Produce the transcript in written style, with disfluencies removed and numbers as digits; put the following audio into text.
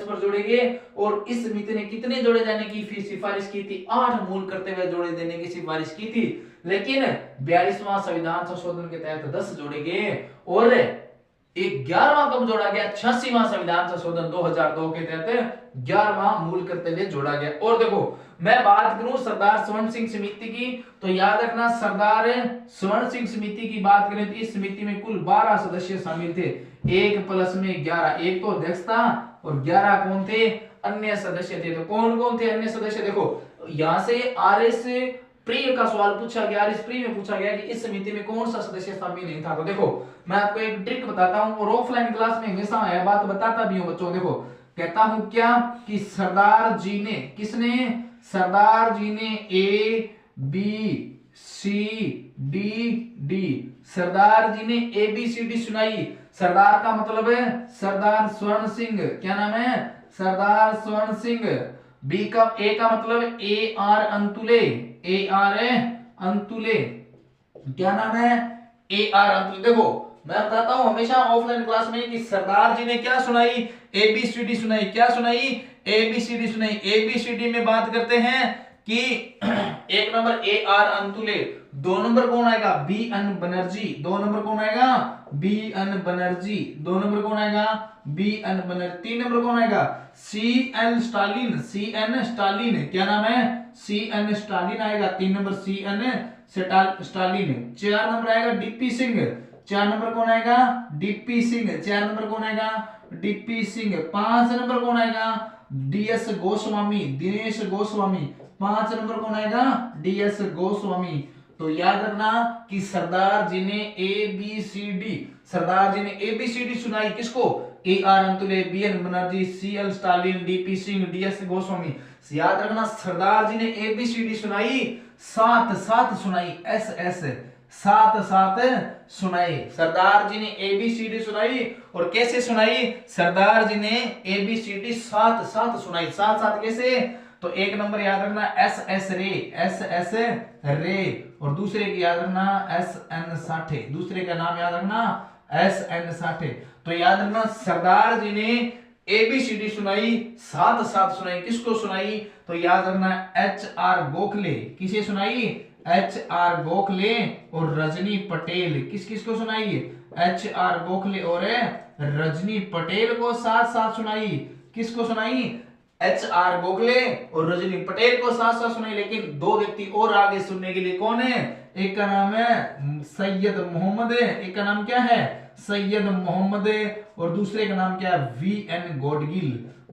पर जोड़ेंगे। और इस समिति ने कितने जोड़े जाने की सिफारिश की थी? 8 मूल करते हुए जोड़े देने की सिफारिश की थी, लेकिन 42वां संविधान संशोधन के तहत 10 जोड़े गए। और 11वां कब जोड़ा गया? 86वां संविधान संशोधन 2002 के तहत 11वां मूल करते हुए जोड़ा गया। और देखो मैं बात करूं सरदार स्वर्ण सिंह समिति की, तो याद रखना सरदार स्वर्ण सिंह समिति की बात करें तो इस समिति में कुल 12 सदस्य शामिल थे। 1 प्लस में 11, एक तो अध्यक्ष था और 11 कौन थे? अन्य सदस्य थे। तो कौन कौन थे अन्य सदस्य? देखो यहां से आरएस प्रिय का सवाल पूछा गया, आरएस प्रिय में पूछा गया कि इस समिति में कौन सा सदस्य शामिल नहीं था। तो देखो मैं आपको एक ट्रिक बताता हूं और ऑफलाइन क्लास में हमेशा यह बात बताता भी हूं बच्चों। देखो कहता हूं क्या कि सरदार जी ने, किसने? सरदार जी ने A B C D D, Sardar ji ने ए बी सी डी सुनाई। सरदार का मतलब है सरदार स्वर्ण सिंह, क्या नाम है? सरदार स्वर्ण सिंह। बी का ए का मतलब ए आर अंतुले, ए आर अंतुले, क्या नाम है? ए आर अंतुले। देखो मैं बताता हूं हमेशा ऑफलाइन क्लास में कि सरदार जी ने क्या सुनाई? ए बी सी डी सुनाई। क्या सुनाई? ए बी सी डी सुनाई। ए बी सी डी में बात करते हैं कि एक number A R Antule, 2 number कौन आएगा? बी एन बनर्जी, 2 नंबर कौन आएगा? बी एन बनर्जी, 2 नंबर कौन आएगा? बी एन बनर्जी, 3 नंबर कौन आएगा? C N Stalin, C N Stalin, क्या नाम है? सी एन स्टालिन आएगा, 3 नंबर सी एन स्टालिन। 4 नंबर आएगा डीपी सिंह, 4 नंबर कौन आएगा? डीपी सिंह, 4 नंबर कौन आएगा? डीपी सिंह। 5 नंबर कौन आएगा? डीएस गोस्वामी, दिनेश गोस्वामी, 5 नंबर कौन आएगा? डीएस गोस्वामी। तो याद रखना कि सरदार जी ने A B C D, Sardar ji ने ए बी सी डी सुनाई किसको? A R Antulay, B N Banerjee, C L Stalin, DP Singh, DS Goswami. याद रखना सरदार जी ने ए बी सी डी सुनाई, सात सात सुनाई, एस एस, सात सात सुनाई। सरदार जी ने ए बी सी डी सुनाई और कैसे सुनाई? सरदार जी ने ए बी सी डी सात सात सुनाई। सात सात कैसे? तो एक नंबर याद रखना एस एस रे, एस एस रे, और दूसरे की याद रखना एस एन साठे, दूसरे का नाम याद रखना एस एन साठे। तो याद रखना सरदार जी ने एबीसीडी सुनाई, सात सात सुनाई। किसको सुनाई? तो याद रखना एच आर गोखले, किसे सुनाई? एच आर गोखले और रजनी पटेल, किस किस को सुनाई? एच आर गोखले और रजनी पटेल को साथ साथ सुनाई। किसको सुनाई? एच आर गोखले और रजनी पटेल को साथ साथ सुनाई। लेकिन 2 व्यक्ति और आगे सुनने के लिए कौन है? एक का नाम है सैयद मोहम्मद, एक का नाम क्या है? सैयद मोहम्मद, और दूसरे का नाम क्या है? V N Gadgil.